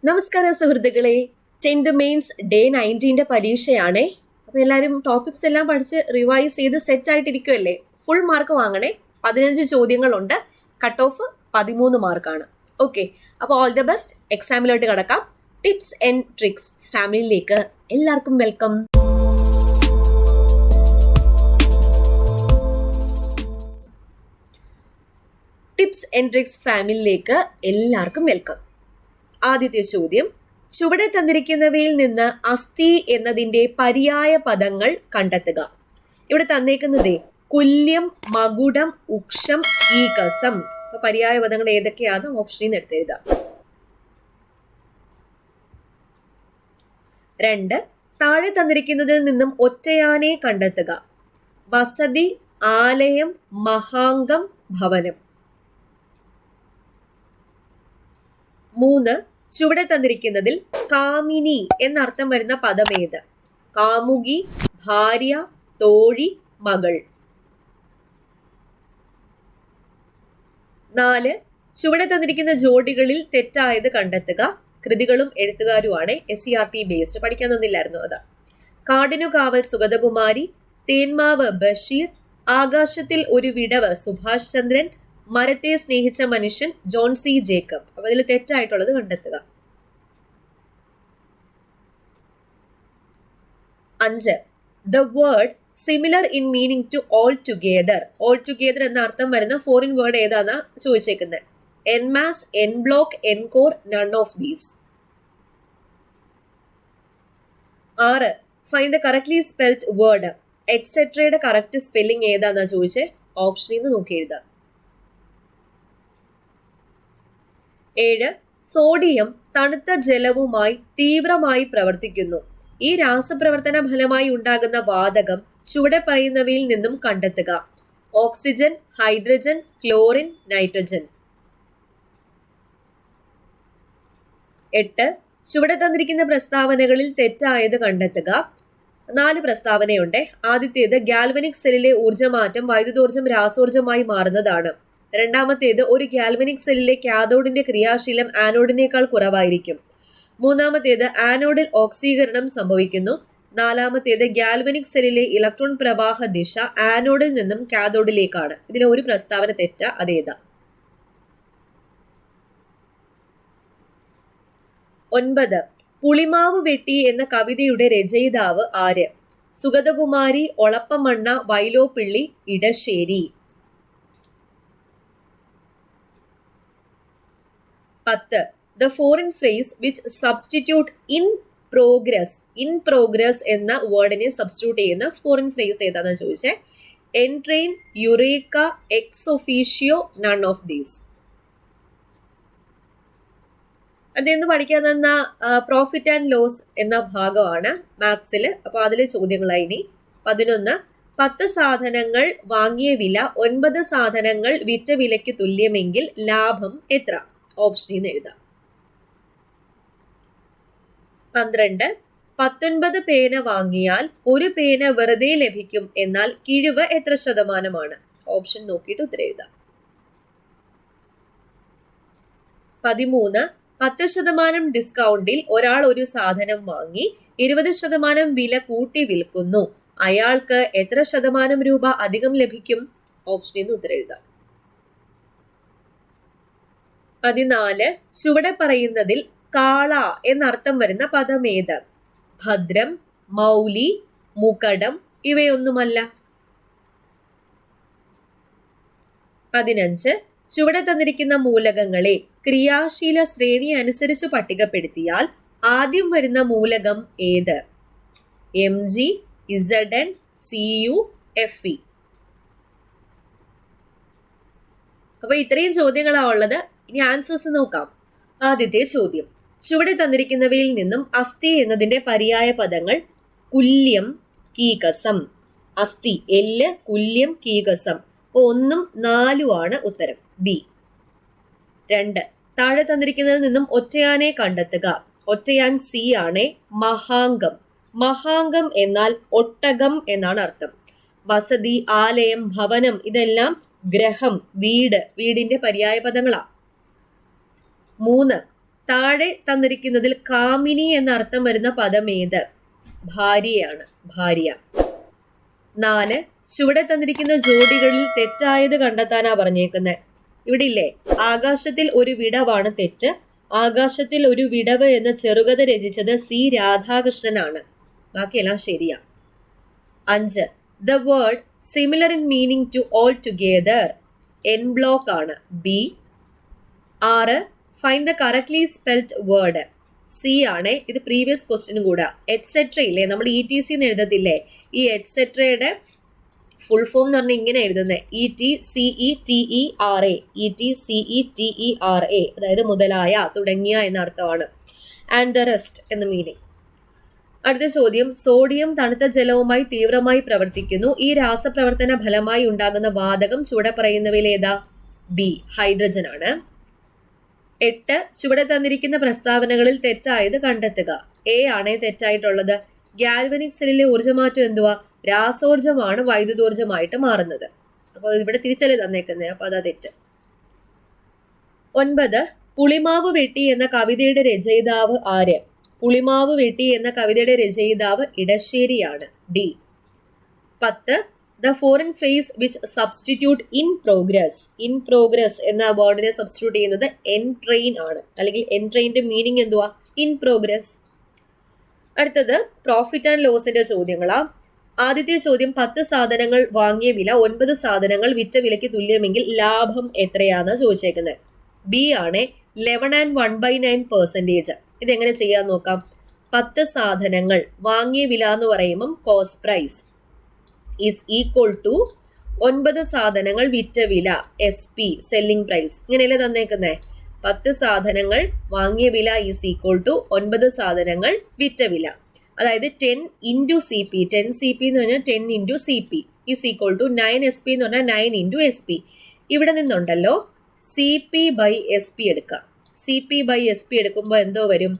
നമസ്കാരം സുഹൃത്തുക്കളെ, 10th mains day 19 പരീക്ഷയാണേ. അപ്പൊ എല്ലാവരും ടോപ്പിക്സ് എല്ലാം പഠിച്ച് റിവൈസ് ചെയ്ത് സെറ്റ് ആയിട്ടിരിക്കുമല്ലേ? ഫുൾ മാർക്ക് വാങ്ങണേ. 15 ചോദ്യങ്ങളുണ്ട്. കട്ട് ഓഫ് 13 മാർക്കാണ്. ഓക്കെ, അപ്പോൾ ഓൾ ദ ബെസ്റ്റ്. എക്സാമിലോട്ട് കടക്കാം. ടിപ്സ് ആൻഡ് ട്രിക്സ് ഫാമിലിയിലേക്ക് എല്ലാവർക്കും വെൽക്കം. ടിപ്സ് ആൻഡ് ട്രിക്സ് ഫാമിലിയിലേക്ക് എല്ലാവർക്കും വെൽക്കം. ആദ്യത്തെ ചോദ്യം, ചുവടെ തന്നിരിക്കുന്നവയിൽ നിന്ന് അസ്ഥി എന്നതിന്റെ പര്യായ പദങ്ങൾ കണ്ടെത്തുക. ഇവിടെ തന്നേക്കുന്നതേ കുല്യം, മകുടം, ഉക്ഷം, ഈകസം. അപ്പൊ പര്യായ പദങ്ങൾ ഏതൊക്കെയാന്ന് ഓപ്ഷനിൽ നിന്ന് എടുത്തെഴുതാം. 2, താഴെ തന്നിരിക്കുന്നതിൽ നിന്നും ഒറ്റയാനെ കണ്ടെത്തുക. വസതി, ആലയം, മഹാംഗം, ഭവനം. 3, ചുവടെ തന്നിരിക്കുന്നതിൽ കാമിനി എന്നർത്ഥം വരുന്ന പദം ഏത്? കാമുകി, ഭാര്യ, തോഴി, മകൾ. 4, ചുവടെ തന്നിരിക്കുന്ന ജോഡികളിൽ തെറ്റായത് കണ്ടെത്തുക. കൃതികളും എഴുത്തുകാരുമാണ്. SCRT based. പഠിക്കാൻ തന്നില്ലായിരുന്നു അതാ. കാടിനു കാവൽ സുഗതകുമാരി, തേന്മാവ് ബഷീർ, ആകാശത്തിൽ ഒരു വിടവ് സുഭാഷ് ചന്ദ്രൻ, മരത്തെ സ്നേഹിച്ച മനുഷ്യൻ ജോൺ സി ജേക്കബ്. അപ്പൊ അതിൽ തെറ്റായിട്ടുള്ളത് കണ്ടെത്തുക. 5, the word similar in meaning to all together. all together എന്ന അർത്ഥം വരുന്ന ഫോറിൻ വേർഡ് ഏതാന്നാ ചോദിച്ചേക്കുന്നത്. en mass, en block, encore, none of these. 6, find the correctly spelled word. എക്സെട്രയുടെ കറക്റ്റ് സ്പെല്ലിംഗ് ഏതാന്നാ ചോദിച്ചേ. ഓപ്ഷനിൽ നിന്ന് നോക്കി എഴുതാം. 7, സോഡിയം തണുത്ത ജലവുമായി തീവ്രമായി പ്രവർത്തിക്കുന്നു. ഈ രാസപ്രവർത്തന ഫലമായി ഉണ്ടാകുന്ന വാതകം ചുവടെ പറയുന്നവയിൽ നിന്നും കണ്ടെത്തുക. Oxygen, hydrogen, chlorine, nitrogen. 8, ചുവടെ തന്നിരിക്കുന്ന പ്രസ്താവനകളിൽ തെറ്റായത് കണ്ടെത്തുക. 4 പ്രസ്താവനയുണ്ട്. ആദ്യത്തേത് ഗാൽവനിക് സെല്ലിലെ ഊർജ്ജമാറ്റം വൈദ്യുതോർജ്ജം രാസോർജ്ജമായി മാറുന്നതാണ്. രണ്ടാമത്തേത് ഒരു ഗാൽവനിക് സെല്ലിലെ കാഥോഡിന്റെ ക്രിയാശീലം ആനോഡിനേക്കാൾ കുറവായിരിക്കും. മൂന്നാമത്തേത് ആനോഡിൽ ഓക്സീകരണം സംഭവിക്കുന്നു. 4-മത്തേത് ഗാൽവനിക് സെല്ലിലെ ഇലക്ട്രോൺ പ്രവാഹ ദിശ ആനോഡിൽ നിന്നും കാഥോഡിലേക്കാണ്. ഇതിലെ ഒരു പ്രസ്താവന തെറ്റ, അതേതാ? 9, പുളിമാവ് വെട്ടി എന്ന കവിതയുടെ രചയിതാവ് ആര്? Sugathakumari, Olappamanna, Vyloppilly, Edasseri. 10, the foreign phrase which substitute in progress എന്ന വേർഡിനെ സബ്സ്റ്റിറ്റ്യൂട്ട് ചെയ്യുന്ന ഫോറിൻ ഫ്രേസ് ഏതാണെന്ന് ചോദിച്ചേ. En train, eureka, ex officio, none of these. അടുത്തെന്ന് പഠിക്കാൻ തന്ന പ്രോഫിറ്റ് ആൻഡ് ലോസ് എന്ന ഭാഗമാണ് മാത്സിൽ. അപ്പൊ അതിലെ ചോദ്യങ്ങളായി ഇനി. 11, 10 സാധനങ്ങൾ വാങ്ങിയ വില 9 സാധനങ്ങൾ വിറ്റ വിലയ്ക്ക് തുല്യമെങ്കിൽ ലാഭം എത്ര? ഓപ്ഷനിൽ നിന്ന് എഴുതാം. 12, 19 പേന വാങ്ങിയാൽ ഒരു പേന വെറുതെ ലഭിക്കും, എന്നാൽ കിഴിവ് എത്ര ശതമാനമാണ്? ഓപ്ഷൻ നോക്കിയിട്ട് ഉത്തരം എഴുതാം. 13, 10% ഡിസ്കൗണ്ടിൽ ഒരാൾ ഒരു സാധനം വാങ്ങി 20% വില കൂട്ടി വിൽക്കുന്നു. അയാൾക്ക് എത്ര ശതമാനം രൂപ അധികം ലഭിക്കും? ഓപ്ഷനിൽ നിന്ന് ഉത്തരം എഴുതാം. 14, ചുവടെ പറയുന്നതിൽ കാള എന്നർത്ഥം വരുന്ന പദം ഏത്? ഭദ്രം, മൗലി, മുകടം, ഇവയൊന്നുമല്ല. 15, ചുവടെ തന്നിരിക്കുന്ന മൂലകങ്ങളെ ക്രിയാശീല ശ്രേണി അനുസരിച്ച് പട്ടികപ്പെടുത്തിയാൽ ആദ്യം വരുന്ന മൂലകം ഏത്? Mg, Zn, Cu, Fe. അപ്പൊ ഇത്രയും ചോദ്യങ്ങളാ ഉള്ളത്. ഇനി ആൻസേഴ്സ് നോക്കാം. ആദ്യത്തെ ചോദ്യം, ചുവടെ തന്നിരിക്കുന്നവയിൽ നിന്നും അസ്ഥി എന്നതിന്റെ പര്യായ പദങ്ങൾ കുല്യം, കീകസം. അസ്ഥി എല്ല്, കുല്യം, കീകസം. 1ഉം 4ഉം ആണ് ഉത്തരം, ബി. 2, താഴെ തന്നിരിക്കുന്നതിൽ നിന്നും ഒറ്റയാനെ കണ്ടെത്തുക. ഒറ്റയാൻ സി ആണ്. മഹാംഗം, മഹാംഗം എന്നാൽ ഒട്ടകം എന്നാണ് അർത്ഥം. വസതി, ആലയം, ഭവനം ഇതെല്ലാം ഗ്രഹം, വീട്, വീടിന്റെ പര്യായ പദങ്ങളാ. 3, താഴെ തന്നിരിക്കുന്നതിൽ കാമിനി എന്ന അർത്ഥം വരുന്ന പദം ഏത്? ഭാര്യയാണ്, ഭാര്യ. 4. ചുവടെ തന്നിരിക്കുന്ന ജോഡികളിൽ തെറ്റായത് കണ്ടെത്താനാ പറഞ്ഞേക്കുന്നത്. ഇവിടെ ഇല്ലേ, ആകാശത്തിൽ ഒരു വിടവാണ് തെറ്റ്. ആകാശത്തിൽ ഒരു വിടവ് എന്ന ചെറുകഥ രചിച്ചത് സി രാധാകൃഷ്ണനാണ്. ബാക്കിയെല്ലാം ശരിയാ. 5. The word similar in meaning to all together en bloc ആണ്, B. 6. Find the correctly spelled word, C ആണ്. ഇത് പ്രീവിയസ് ക്വസ്റ്റ്യനും കൂടെ. എറ്റ്സെട്ര ഇല്ലേ, നമ്മൾ ETC എന്ന് എഴുതത്തില്ലേ, ഈ എറ്റ്സെട്രയുടെ ഫുൾ ഫോം എന്ന് പറഞ്ഞാൽ ഇങ്ങനെ എഴുതുന്നത് ETCETERA, ETCETERA, അതായത് മുതലായ, തുടങ്ങിയ എന്ന അർത്ഥമാണ്. ആൻഡ് ദ റെസ്റ്റ് എന്ന മീനിങ്. അടുത്ത ചോദ്യം, സോഡിയം തണുത്ത ജലവുമായി തീവ്രമായി പ്രവർത്തിക്കുന്നു. ഈ രാസപ്രവർത്തന ഫലമായി ഉണ്ടാകുന്ന വാതകം ചുവടെ പറയുന്നവയിൽ ഏതാ? ബി, ഹൈഡ്രജൻ ആണ്. 8. ചുവടെ തന്നിരിക്കുന്ന പ്രസ്താവനകളിൽ തെറ്റായത് കണ്ടെത്തുക. എ ആണ് തെറ്റായിട്ടുള്ളത്. ഗാൽവനിക് സെല്ലിലെ ഊർജ്ജമാറ്റം എന്തുവാ? രാസോർജ്ജമാണ് വൈദ്യുതോർജ്ജമായിട്ട് മാറുന്നത്. അപ്പോൾ ഇവിടെ തിരിച്ചല്ലേ തന്നേക്കുന്നത്, അപ്പൊ അതാ തെറ്റ്. 9. പുളിമാവ് വെട്ടി എന്ന കവിതയുടെ രചയിതാവ് ആര്? പുളിമാവ് വെട്ടി എന്ന കവിതയുടെ രചയിതാവ് ഇടശ്ശേരിയാണ്, D. 10. The foreign phrase which substitute in progress. In progress എന്ന വേർഡിനെ സബ്സ്റ്റിറ്റ്യൂട്ട് ചെയ്യുന്നത് എൻട്രെയിൻ ആണ്, അല്ലെങ്കിൽ എൻട്രെയിൻ്റെ മീനിങ് എന്തുവാ? In progress. അടുത്തത് പ്രോഫിറ്റ് ആൻഡ് ലോസിന്റെ ചോദ്യങ്ങളാ. ആദ്യത്തെ ചോദ്യം, 10 സാധനങ്ങൾ വാങ്ങിയ വില 9 സാധനങ്ങൾ വിറ്റ വിലയ്ക്ക് തുല്യമെങ്കിൽ ലാഭം എത്രയാണെന്ന് ചോദിച്ചേക്കുന്നത്. ബി ആണ് 11 and 1/9%. ഇതെങ്ങനെ ചെയ്യാൻ നോക്കാം. 10 സാധനങ്ങൾ വാങ്ങിയ വില എന്ന് പറയുമ്പം cost price is equal to 9 സാധനങ്ങൾ വിറ്റ വില SP, സെല്ലിംഗ് പ്രൈസ്. ഇങ്ങനെയല്ലേ തന്നേക്കുന്നേ. 10 സാധനങ്ങൾ വാങ്ങിയ വില ഈസ് ഈക്വൽ ടു 9 സാധനങ്ങൾ വിറ്റ വില. അതായത് 10 into CP, 10 CP എന്ന് പറഞ്ഞാൽ 10 into CP is equal to 9 SP എന്ന് പറഞ്ഞാൽ 9 into SP. ഇവിടെ നിന്നുണ്ടല്ലോ CP by SP എടുക്കുക. CP by SP എടുക്കുമ്പോൾ എന്തോ വരും?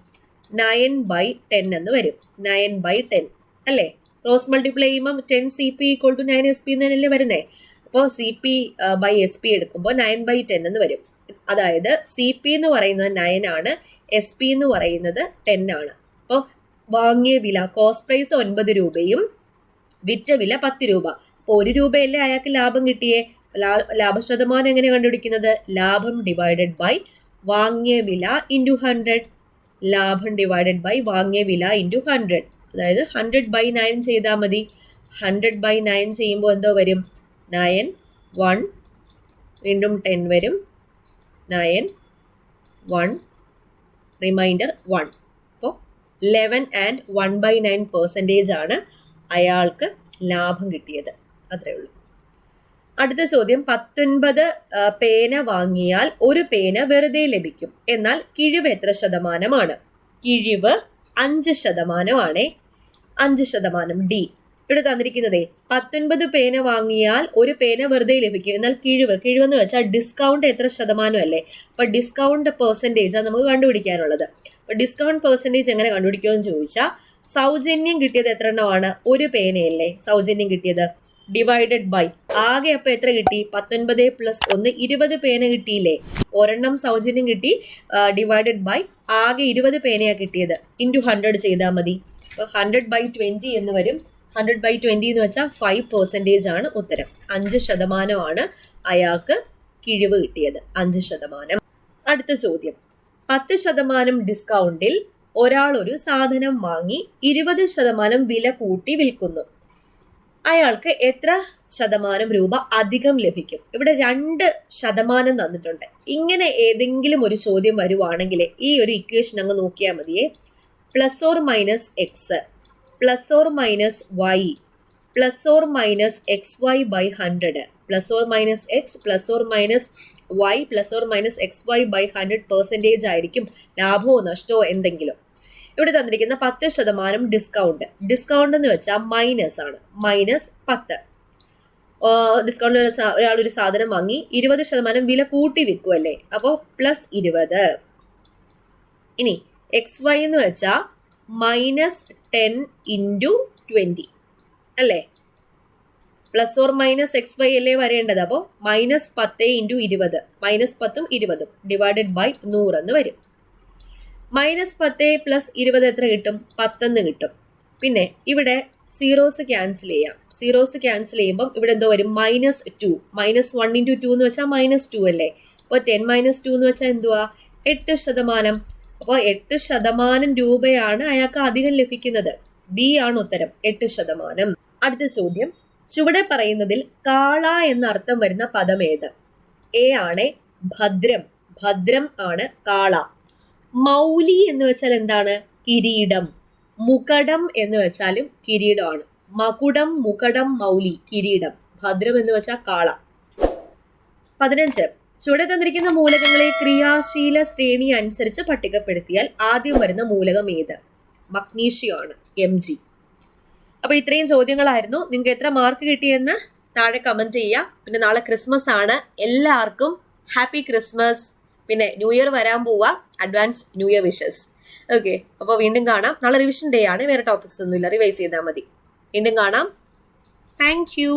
9/10 എന്ന് വരും. 9/10 അല്ലേ? ക്രോസ് മൾട്ടിപ്ലൈ ചെയ്യുമ്പോൾ 10 CP ഈക്വൽ ടു 9 SP എന്നല്ലേ വരുന്നേ. അപ്പോൾ CP by SP എടുക്കുമ്പോൾ 9/10 എന്ന് വരും. അതായത് CP എന്ന് പറയുന്നത് 9 ആണ്, SP എന്ന് പറയുന്നത് 10 ആണ്. അപ്പോൾ വാങ്ങിയ വില കോസ്റ്റ് പ്രൈസ് 9 രൂപയും വിറ്റ വില 10 രൂപ. അപ്പോൾ 1 രൂപയല്ലേ അയാൾക്ക് ലാഭം കിട്ടിയേ. ലാഭശതമാനം എങ്ങനെ കണ്ടുപിടിക്കുന്നത്? ലാഭം ഡിവൈഡഡ് ബൈ വാങ്ങിയ വില ഇൻറ്റു 100. ലാഭം ഡിവൈഡഡ് ബൈ വാങ്ങിയ വില ഇൻറ്റു 100. അതായത് 100/9 ചെയ്താൽ മതി. 100/9 ചെയ്യുമ്പോൾ എന്തോ വരും? 9, 1, വീണ്ടും 10 വരും. 9, 1, റിമൈൻഡർ 1. അപ്പോൾ 11 and 1/9% ആണ് അയാൾക്ക് ലാഭം കിട്ടിയത്. അത്രേ ഉള്ളൂ. അടുത്ത ചോദ്യം, 19 പേന വാങ്ങിയാൽ ഒരു പേന വെറുതെ ലഭിക്കും. എന്നാൽ കിഴിവ് എത്ര ശതമാനമാണ്? കിഴിവ് 5% 5%, ഡി. ഇവിടെ തന്നിരിക്കുന്നതേ 19 പേന വാങ്ങിയാൽ ഒരു പേന വെറുതെ ലഭിക്കും. എന്നാൽ കിഴിവെന്ന് വെച്ചാൽ ഡിസ്കൗണ്ട് എത്ര ശതമാനം അല്ലേ. അപ്പൊ ഡിസ്കൗണ്ട് പെർസെൻറ്റേജാണ് നമുക്ക് കണ്ടുപിടിക്കാനുള്ളത്. അപ്പൊ ഡിസ്കൗണ്ട് പെർസെൻറ്റേജ് എങ്ങനെ കണ്ടുപിടിക്കുമെന്ന് ചോദിച്ചാൽ, സൗജന്യം കിട്ടിയത് എത്ര എണ്ണമാണ്? ഒരു പേനയല്ലേ സൗജന്യം കിട്ടിയത്. ഡിവൈഡഡ് ബൈ ആകെ അപ്പൊ എത്ര കിട്ടി? 19 + 1 20 പേന കിട്ടിയില്ലേ. ഒരെണ്ണം സൗജന്യം കിട്ടി. ഡിവൈഡഡ് ബൈ ആകെ 20 പേനയാ കിട്ടിയത്. ഇൻറ്റു 100 ചെയ്താൽ മതി. അപ്പോൾ 100/20 എന്ന് വരും. 100/20 എന്ന് വെച്ചാൽ 5% ആണ് ഉത്തരം. 5% അയാൾക്ക് കിഴിവ് കിട്ടിയത്. 5%. അടുത്ത ചോദ്യം, 10% ഡിസ്കൗണ്ടിൽ ഒരാൾ ഒരു സാധനം വാങ്ങി 20% വില കൂട്ടി വിൽക്കുന്നു. അയാൾക്ക് എത്ര ശതമാനം രൂപ അധികം ലഭിക്കും? ഇവിടെ 2% തന്നിട്ടുണ്ട്. ഇങ്ങനെ ഏതെങ്കിലും ഒരു ചോദ്യം വരുവാണെങ്കിൽ ഈ ഒരു ഇക്വേഷൻ അങ്ങ് നോക്കിയാൽ മതിയേ. +or - x +or - y +or - xy/100 +or - x +or - y +or - xy/100% ആയിരിക്കും ലാഭമോ നഷ്ടമോ എന്തെങ്കിലും. ഇവിടെ തന്നിരിക്കുന്ന 10% ഡിസ്കൗണ്ട്. ഡിസ്കൗണ്ട് എന്ന് വെച്ചാൽ മൈനസ് ആണ്. -10. ഡിസ്കൗണ്ട് ഒരാളൊരു സാധനം വാങ്ങി 20% വില കൂട്ടി വിൽക്കുമല്ലേ. അപ്പോൾ +20. ഇനി XY എന്ന് വെച്ചാൽ -10 × 20 അല്ലേ. +or - xy അല്ലേ വരേണ്ടത്. അപ്പോൾ -10 × 20 -10ഉം 20ഉം ഡിവൈഡഡ് ബൈ 100 എന്ന് വരും. -10 + 20 എത്ര കിട്ടും? 10 കിട്ടും. പിന്നെ ഇവിടെ സീറോസ് ക്യാൻസൽ ചെയ്യാം. സീറോസ് ക്യാൻസൽ ചെയ്യുമ്പം ഇവിടെ എന്തോ വരും? -2. -1 × 2 എന്ന് വെച്ചാൽ -2 അല്ലേ? അപ്പോൾ 10 - 2 എന്ന് വെച്ചാൽ എന്തുവാ? 8%. അപ്പോൾ 8% രൂപയാണ് അയാൾക്ക് അധികം ലഭിക്കുന്നത്. ബി ആണ് ഉത്തരം, 8%. അടുത്ത ചോദ്യം, ചുവടെ പറയുന്നതിൽ കാള എന്നർത്ഥം വരുന്ന പദം ഏത്? എ ആണ് ഭദ്രം. ഭദ്രം ആണ് കാള. മൗലി എന്ന് വെച്ചാൽ എന്താണ്? കിരീടം. മുകടം എന്ന് വെച്ചാലും കിരീടമാണ്. മകുടം, മുകടം, മൗലി, കിരീടം. ഭദ്രം എന്ന് വെച്ചാൽ കാള. 15. ചുവടെ തന്നിരിക്കുന്ന മൂലകങ്ങളെ ക്രിയാശീല ശ്രേണി അനുസരിച്ച് പട്ടികപ്പെടുത്തിയാൽ ആദ്യം വരുന്ന മൂലകം ഏത്? മഗ്നീഷ്യം ആണ്, Mg. അപ്പൊ ഇത്രയും ചോദ്യങ്ങളായിരുന്നു. നിങ്ങൾക്ക് എത്ര മാർക്ക് കിട്ടിയെന്ന് താഴെ കമന്റ് ചെയ്യുക. പിന്നെ നാളെ ക്രിസ്മസ് ആണ്. എല്ലാവർക്കും ഹാപ്പി ക്രിസ്മസ്. പിന്നെ ന്യൂ ഇയർ വരാൻ പോവുക. Advance new year wishes. Okay, അപ്പോൾ വീണ്ടും കാണാം. നാളെ റിവിഷൻ ഡേ ആണ്. വേറെ ടോപ്പിക്സ് ഒന്നുമില്ല, റിവൈസ് ചെയ്താൽ മതി. വീണ്ടും കാണാം. Thank you.